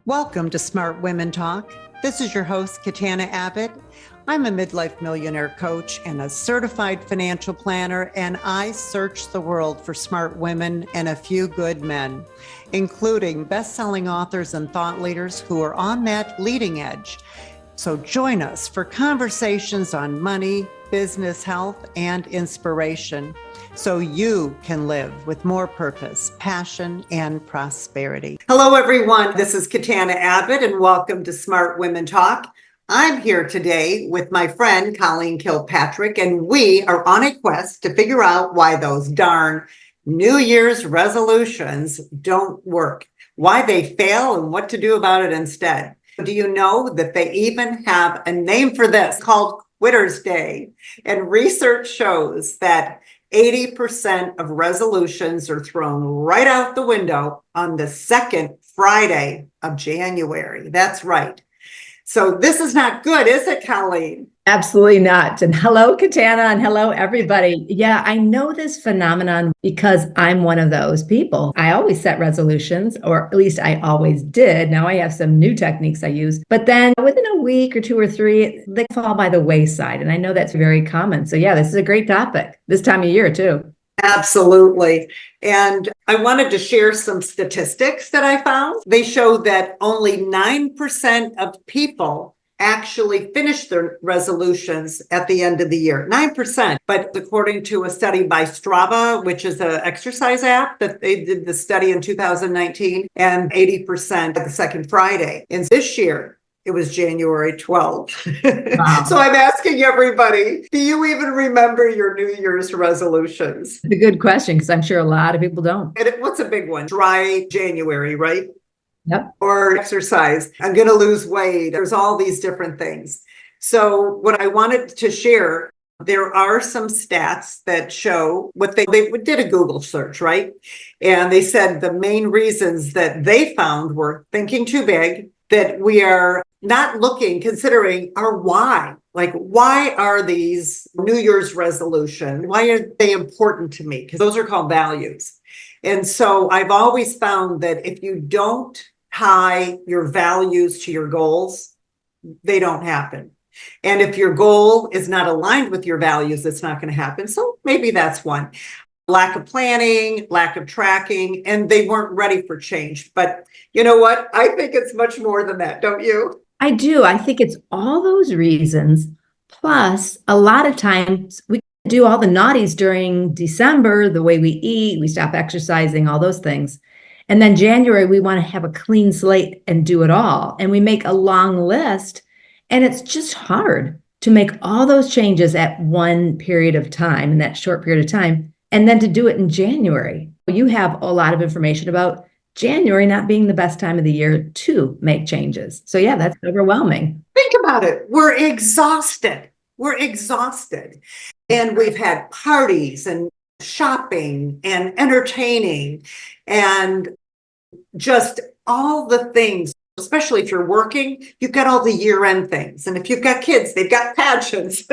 Welcome to Smart Women Talk. This is your host, Katana Abbott. I'm a midlife millionaire coach and a certified financial planner, and I search the world for smart women and a few good men, including best-selling authors and thought leaders who are on that leading edge. So join us for conversations on money, business, health, and inspiration, so you can live with more purpose, passion, and prosperity. Hello, everyone. This is Katana Abbott, and welcome to Smart Women Talk. I'm here today with my friend, Colleen Kilpatrick, and we are on a quest to figure out why those darn New Year's resolutions don't work, why they fail, and what to do about it instead. Do you know that they even have a name for this called Quitter's Day? And research shows that 80% of resolutions are thrown right out the window on the second Friday of January. That's right. So this is not good, is it, Colleen? Absolutely not. And hello, Katana, and hello, everybody. Yeah, I know this phenomenon because I'm one of those people. I always set resolutions, or at least I always did. Now I have some new techniques I use, but then within a week or two or three, they fall by the wayside. And I know that's very common. So yeah, this is a great topic this time of year too. Absolutely. And I wanted to share some statistics that I found. They show that only 9% of people actually finish their resolutions at the end of the year. 9%. But according to a study by Strava, which is an exercise app that they did the study in 2019, and 80% the second Friday. And this year, it was January 12th. Wow. So I'm asking everybody, do you even remember your New Year's resolutions? It's a good question, because I'm sure a lot of people don't. And what's a big one? Dry January, right? Yep. Or exercise. I'm going to lose weight. There's all these different things. So what I wanted to share, there are some stats that show what they did a Google search, right? And they said the main reasons that they found were thinking too big, that we are not considering our why. Like, why are these New Year's resolutions? Why are they important to me? Because those are called values. And so I've always found that if you don't tie your values to your goals, they don't happen. And if your goal is not aligned with your values, it's not going to happen. So maybe that's one. Lack of planning, lack of tracking, and they weren't ready for change. But you know what? I think it's much more than that, don't you? I do. I think it's all those reasons. Plus, a lot of times we do all the naughties during December, the way we eat, we stop exercising, all those things. And then January, we want to have a clean slate and do it all. And we make a long list, and it's just hard to make all those changes at one period of time, in that short period of time, and then to do it in January. You have a lot of information about January not being the best time of the year to make changes. So yeah, that's overwhelming. Think about it. We're exhausted. And we've had parties and shopping and entertaining and just all the things, especially if you're working, you've got all the year-end things. And if you've got kids, they've got pageants.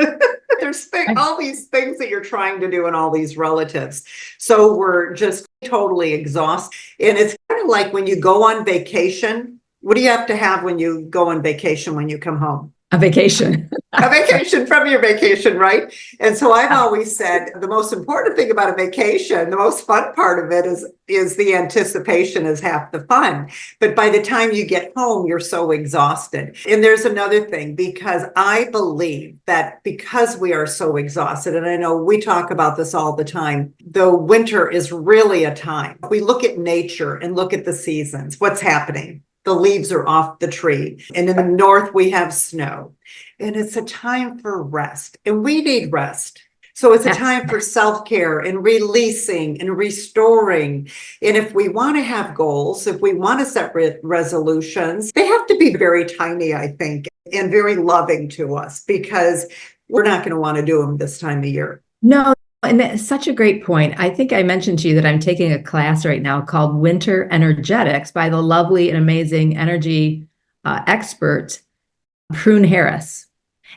There's all these things that you're trying to do and all these relatives. So we're just totally exhausted. And it's kind of like when you go on vacation. What do you have to have when you go on vacation when you come home? A vacation. A vacation from your vacation, right? And so I've always said the most important thing about a vacation, the most fun part of it is the anticipation is half the fun. But by the time you get home, you're so exhausted. And there's another thing, because I believe that because we are so exhausted, and I know we talk about this all the time, the winter is really a time. We look at nature and look at the seasons, what's happening. The leaves are off the tree. And in the north, we have snow. And it's a time for rest. And we need rest. So it's a time for self-care and releasing and restoring. And if we want to have goals, if we want to set resolutions, they have to be very tiny, I think, and very loving to us, because we're not going to want to do them this time of year. No. And that's such a great point. I think I mentioned to you that I'm taking a class right now called Winter Energetics by the lovely and amazing energy expert, Prune Harris.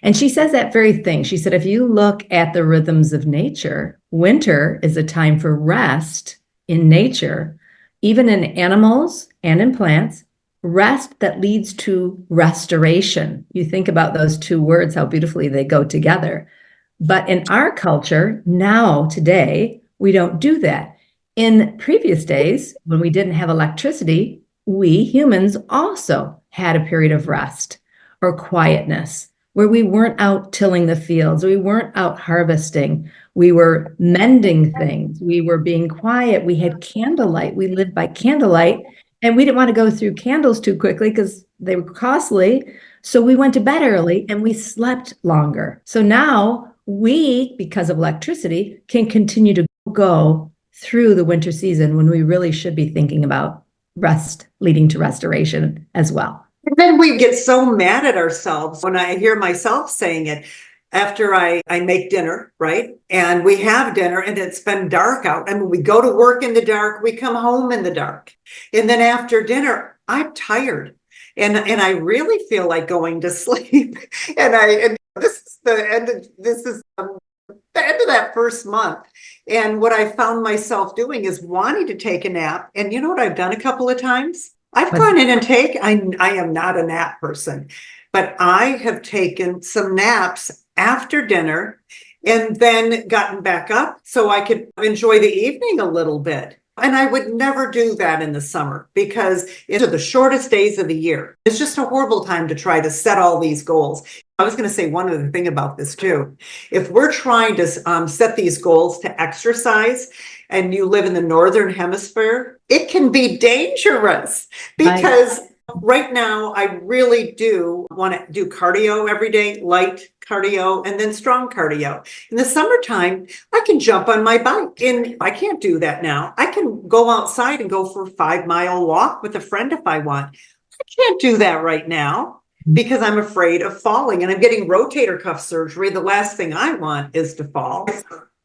And she says that very thing. She said, if you look at the rhythms of nature, winter is a time for rest in nature, even in animals and in plants, rest that leads to restoration. You think about those two words, how beautifully they go together. But in our culture, now, today, we don't do that. In previous days, when we didn't have electricity, we humans also had a period of rest or quietness where we weren't out tilling the fields, we weren't out harvesting, we were mending things, we were being quiet, we had candlelight, we lived by candlelight, and we didn't want to go through candles too quickly because they were costly. So we went to bed early and we slept longer. So now we, because of electricity, can continue to go through the winter season when we really should be thinking about rest leading to restoration as well. And then we get so mad at ourselves when I hear myself saying it after I make dinner, right? And we have dinner and it's been dark out. I mean, we go to work in the dark, we come home in the dark. And then after dinner, I'm tired and I really feel like going to sleep. And this is the end of the end of that first month. And what I found myself doing is wanting to take a nap. And you know what I've done a couple of times? I've gone in and I am not a nap person, but I have taken some naps after dinner and then gotten back up so I could enjoy the evening a little bit. And I would never do that in the summer because it's the shortest days of the year. It's just a horrible time to try to set all these goals. I was going to say one other thing about this too. If we're trying to set these goals to exercise and you live in the Northern Hemisphere, it can be dangerous because right now I really do want to do cardio every day, light cardio, and then strong cardio. In the summertime, I can jump on my bike and I can't do that now. I can go outside and go for a 5-mile walk with a friend if I want. I can't do that right now because I'm afraid of falling and I'm getting rotator cuff surgery. The last thing I want is to fall.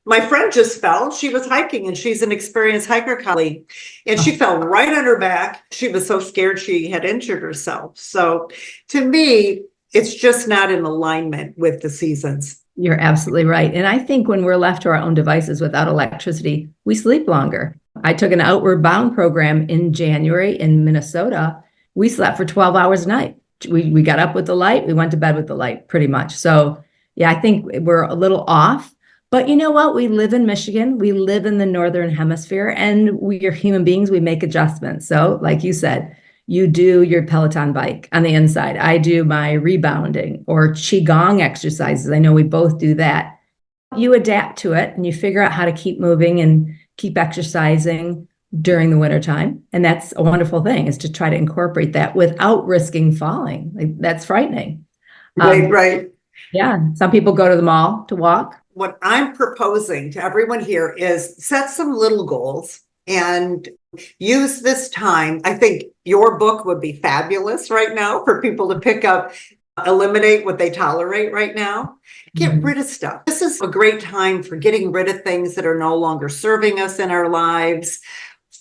My friend just fell. She was hiking and she's an experienced hiker, Colleen, and she fell right on her back. She was so scared she had injured herself. So to me, it's just not in alignment with the seasons. You're absolutely right. And I think when we're left to our own devices without electricity, we sleep longer. I took an Outward Bound program in January in Minnesota. We slept for 12 hours a night. We got up with the light. We went to bed with the light pretty much. So yeah, I think we're a little off. But you know what? We live in Michigan. We live in the Northern Hemisphere, and we are human beings. We make adjustments. So like you said, you do your Peloton bike on the inside. I do my rebounding or Qigong exercises. I know we both do that. You adapt to it and you figure out how to keep moving and keep exercising during the wintertime. And that's a wonderful thing, is to try to incorporate that without risking falling. Like, that's frightening. Right. Yeah. Some people go to the mall to walk. What I'm proposing to everyone here is set some little goals and use this time. I think your book would be fabulous right now for people to pick up, eliminate what they tolerate right now, get rid of stuff. This is a great time for getting rid of things that are no longer serving us in our lives,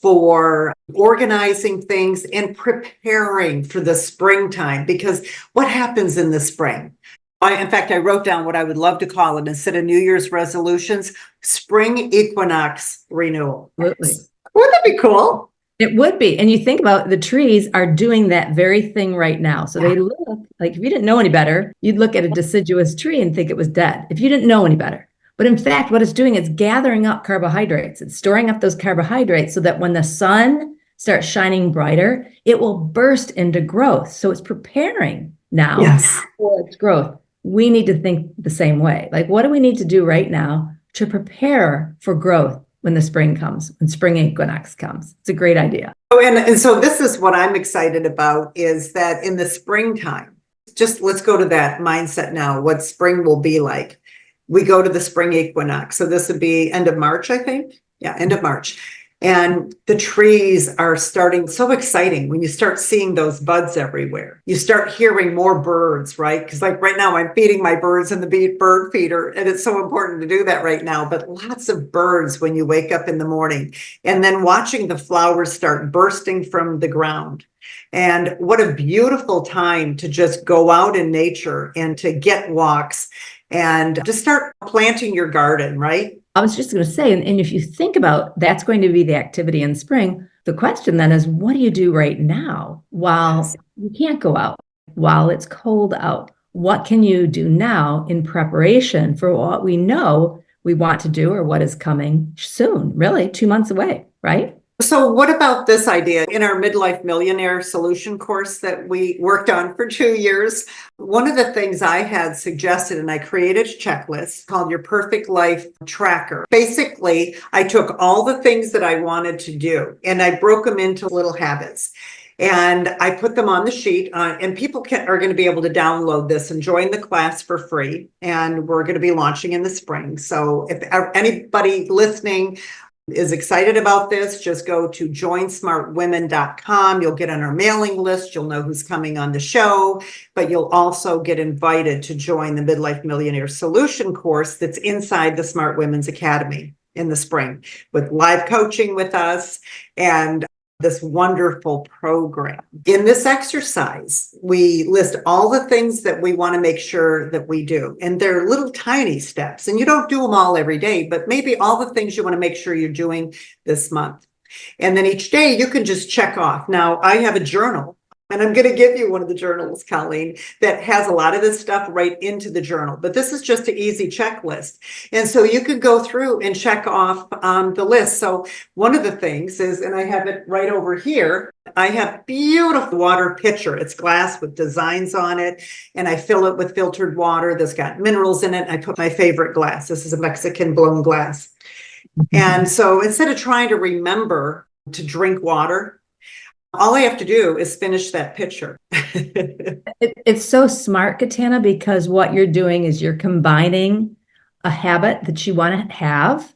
for organizing things and preparing for the springtime, because what happens in the spring? In fact, I wrote down what I would love to call it instead of New Year's resolutions, spring equinox renewal. Absolutely. Wouldn't that be cool? It would be. And you think about the trees are doing that very thing right now. So they look like, if you didn't know any better, you'd look at a deciduous tree and think it was dead if you didn't know any better. But in fact, what it's doing is gathering up carbohydrates. It's storing up those carbohydrates so that when the sun starts shining brighter, it will burst into growth. So it's preparing now for its growth. We need to think the same way. Like, what do we need to do right now to prepare for growth when the spring comes, when spring equinox comes? It's a great idea. Oh, and so this is what I'm excited about, is that in the springtime, just let's go to that mindset now, what spring will be like. We go to the spring equinox. So this would be end of March, I think. Yeah, end of March. And the trees are starting, so exciting when you start seeing those buds everywhere. You start hearing more birds, right? Because like right now I'm feeding my birds in the bird feeder, and it's so important to do that right now. But lots of birds when you wake up in the morning, and then watching the flowers start bursting from the ground. And what a beautiful time to just go out in nature and to get walks and to start planting your garden, right? I was just going to say, and if you think about that's going to be the activity in spring, the question then is, what do you do right now while you can't go out, while it's cold out? What can you do now in preparation for what we know we want to do or what is coming soon, really 2 months away, right? So what about this idea in our Midlife Millionaire Solution course that we worked on for 2 years? One of the things I had suggested, and I created a checklist called your perfect life tracker. Basically, I took all the things that I wanted to do and I broke them into little habits. And I put them on the sheet, and people are going to be able to download this and join the class for free. And we're going to be launching in the spring. So if anybody listening is excited about this, just go to joinsmartwomen.com. You'll get on our mailing list. You'll know who's coming on the show, but you'll also get invited to join the Midlife Millionaire Solution course that's inside the Smart Women's Academy in the spring with live coaching with us and this wonderful program. In this exercise, we list all the things that we want to make sure that we do. And they're little tiny steps. And you don't do them all every day, but maybe all the things you want to make sure you're doing this month. And then each day you can just check off. Now, I have a journal. And I'm going to give you one of the journals, Colleen, that has a lot of this stuff right into the journal. But this is just an easy checklist. And so you could go through and check off the list. So one of the things is, and I have it right over here, I have beautiful water pitcher. It's glass with designs on it. And I fill it with filtered water that's got minerals in it. I put my favorite glass. This is a Mexican blown glass. And so instead of trying to remember to drink water, all I have to do is finish that pitcher. It's so smart, Katana, because what you're doing is you're combining a habit that you want to have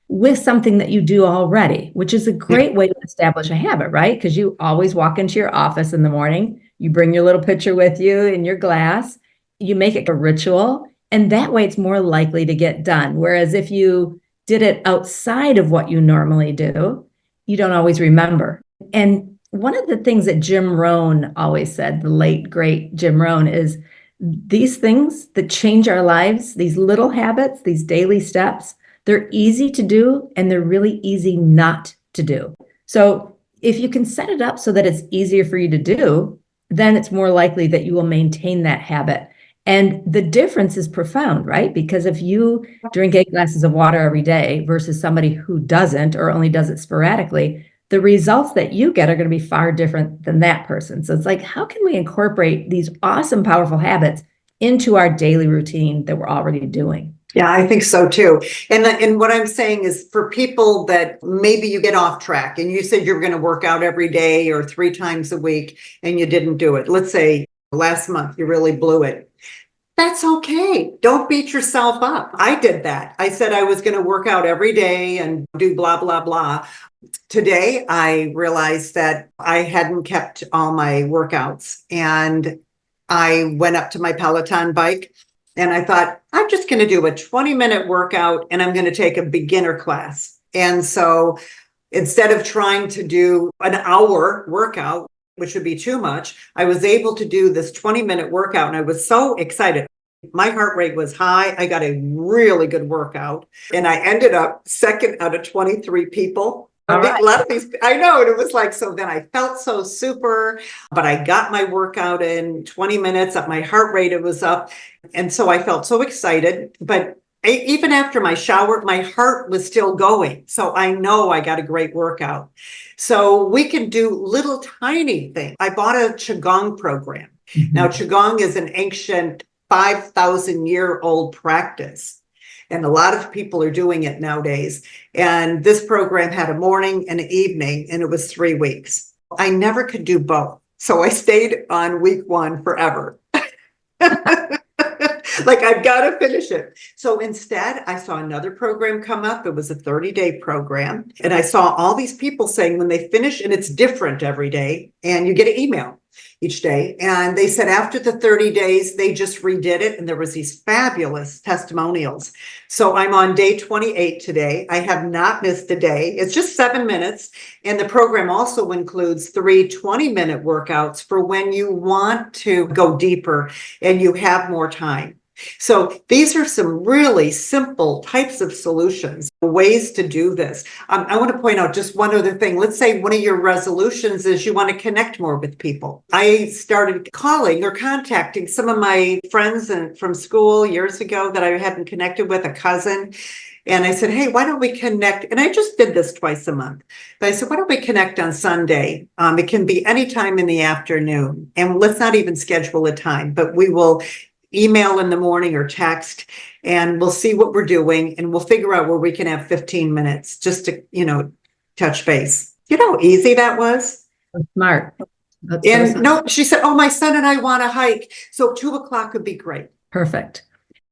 with something that you do already, which is a great way to establish a habit, right? Because you always walk into your office in the morning, you bring your little pitcher with you in your glass, you make it a ritual, and that way it's more likely to get done. Whereas if you did it outside of what you normally do, you don't always remember. And one of the things that Jim Rohn always said, the late, great Jim Rohn, is these things that change our lives, these little habits, these daily steps, they're easy to do and they're really easy not to do. So if you can set it up so that it's easier for you to do, then it's more likely that you will maintain that habit. And the difference is profound, right? Because if you drink 8 glasses of water every day versus somebody who doesn't or only does it sporadically, the results that you get are going to be far different than that person. So it's like, how can we incorporate these awesome, powerful habits into our daily routine that we're already doing? Yeah, I think so too. And what I'm saying is for people that maybe you get off track and you said you're going to work out every day or 3 times a week and you didn't do it. Let's say last month you really blew it. That's okay. Don't beat yourself up. I did that. I said I was going to work out every day and do blah, blah, blah. Today, I realized that I hadn't kept all my workouts and I went up to my Peloton bike and I thought, I'm just going to do a 20-minute workout and I'm going to take a beginner class. And so instead of trying to do an hour workout, which would be too much, I was able to do this 20-minute workout and I was so excited. My heart rate was high. I got a really good workout and I ended up second out of 23 people. Right. A lot of these, I know, and it was like, so then I felt so super, but I got my workout in 20 minutes, up my heart rate, it was up. And so I felt so excited, but even after my shower, my heart was still going. So I know I got a great workout. So we can do little tiny things. I bought a Qigong program. Mm-hmm. Now, Qigong is an ancient 5,000-year-old practice. And a lot of people are doing it nowadays. And this program had a morning and an evening, and it was 3 weeks. I never could do both. So I stayed on week 1 forever. Like, I've got to finish it. So instead, I saw another program come up. It was a 30-day program. And I saw all these people saying when they finish, and it's different every day, and you get an email. each day. And they said after the 30 days, they just redid it. And there was these fabulous testimonials. So I'm on day 28 today. I have not missed a day. It's just 7 minutes. And the program also includes 3 20-minute workouts for when you want to go deeper and you have more time. So these are some really simple types of solutions, ways to do this. I want to point out just one other thing. Let's say one of your resolutions is you want to connect more with people. I started calling or contacting some of my friends from school years ago that I hadn't connected with, a cousin. And I said, hey, why don't we connect? And I just did this twice a month. But I said, why don't we connect on Sunday? It can be any time in the afternoon. And let's not even schedule a time, but we will email in the morning or text, and we'll see what we're doing, and we'll figure out where we can have 15 minutes just to, touch base. You know how easy that was? That's smart. That's And so smart. no, she said, oh, my son and I want to hike. So 2:00 would be great. Perfect.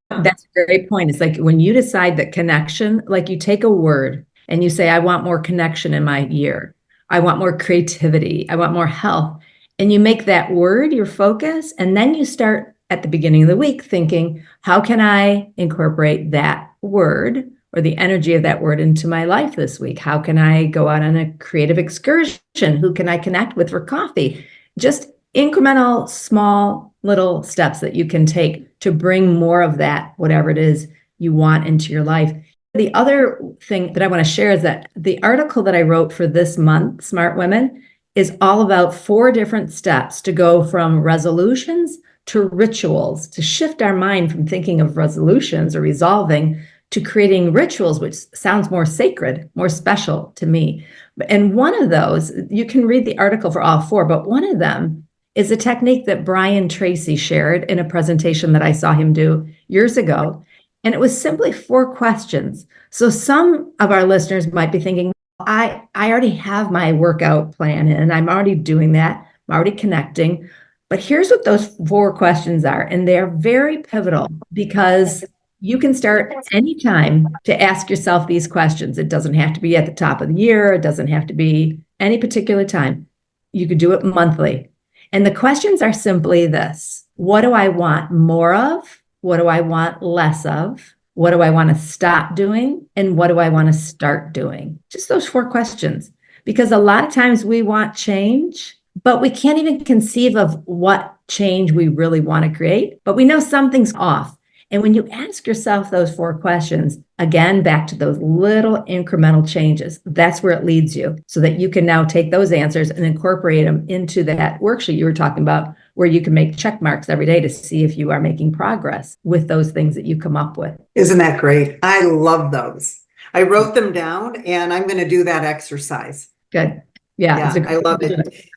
That's a great point. It's like when you decide that connection, like you take a word and you say, I want more connection in my year. I want more creativity. I want more health. And you make that word your focus. And then you start at the beginning of the week thinking, how can I incorporate that word or the energy of that word into my life this week? How can I go out on a creative excursion? Who can I connect with for coffee? Just incremental, small little steps that you can take to bring more of that, whatever it is you want, into your life. The other thing that I want to share is that the article that I wrote for this month, Smart Women, is all about 4 different steps to go from resolutions to rituals, to shift our mind from thinking of resolutions or resolving to creating rituals, which sounds more sacred, more special to me. And one of those, you can read the article for all 4, but one of them is a technique that Brian Tracy shared in a presentation that I saw him do years ago. And it was simply 4 questions. So some of our listeners might be thinking, I already have my workout plan and I'm already doing that. I'm already connecting. But here's what those 4 questions are. And they're very pivotal because you can start anytime to ask yourself these questions. It doesn't have to be at the top of the year. It doesn't have to be any particular time. You could do it monthly. And the questions are simply this: what do I want more of? What do I want less of? What do I want to stop doing? And what do I want to start doing? Just those 4 questions. Because a lot of times we want change, but we can't even conceive of what change we really want to create, but we know something's off. And when you ask yourself those 4 questions, again, back to those little incremental changes, that's where it leads you, so that you can now take those answers and incorporate them into that worksheet you were talking about, where you can make check marks every day to see if you are making progress with those things that you come up with. Isn't that great? I love those. I wrote them down, and I'm going to do that exercise. Good. Yeah, I love it.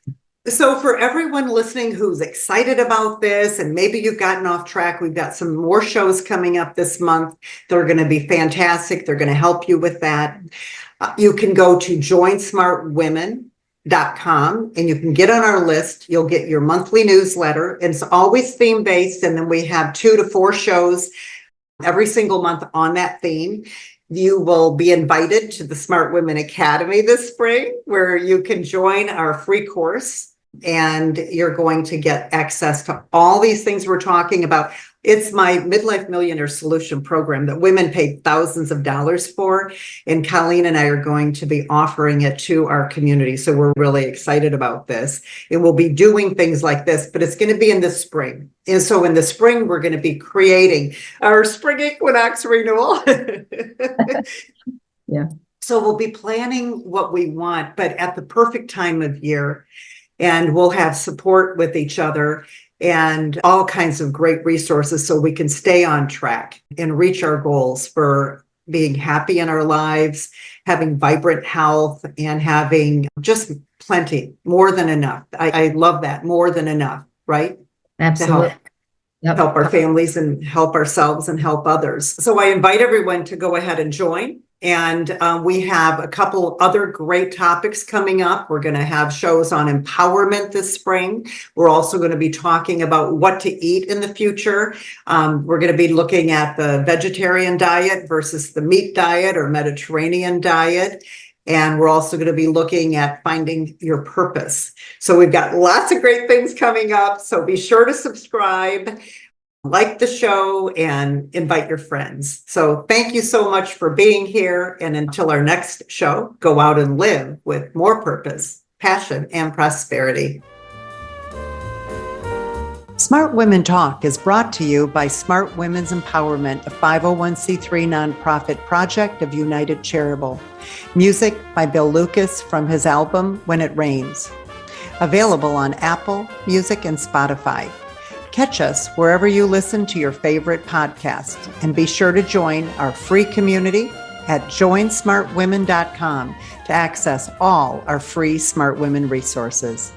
So for everyone listening who's excited about this, and maybe you've gotten off track, we've got some more shows coming up this month. They're going to be fantastic. They're going to help you with that. You can go to joinsmartwomen.com and you can get on our list. You'll get your monthly newsletter. It's always theme based. And then we have 2 to 4 shows every single month on that theme. You will be invited to the Smart Women Academy this spring, where you can join our free course, and you're going to get access to all these things we're talking about. It's my Midlife Millionaire Solution program that women paid thousands of dollars for, and Colleen and I are going to be offering it to our community. So we're really excited about this. And we'll be doing things like this, but it's going to be in the spring. And so in the spring, we're going to be creating our spring equinox renewal. Yeah. So we'll be planning what we want, but at the perfect time of year. And we'll have support with each other and all kinds of great resources so we can stay on track and reach our goals for being happy in our lives, having vibrant health, and having just plenty, more than enough. I love that, more than enough, right? Absolutely. To help our families and help ourselves and help others. So I invite everyone to go ahead and join. And we have a couple other great topics coming up. We're going to have shows on empowerment this spring. We're also going to be talking about what to eat in the future. We're going to be looking at the vegetarian diet versus the meat diet or Mediterranean diet. And we're also going to be looking at finding your purpose. So we've got lots of great things coming up. So be sure to subscribe, like the show, and invite your friends. So thank you so much for being here. And until our next show, go out and live with more purpose, passion, and prosperity. Smart Women Talk is brought to you by Smart Women's Empowerment, a 501c3 nonprofit project of United Charitable. Music by Bill Lucas from his album When It Rains. Available on Apple Music and Spotify. Catch us wherever you listen to your favorite podcast, and be sure to join our free community at joinsmartwomen.com to access all our free Smart Women resources.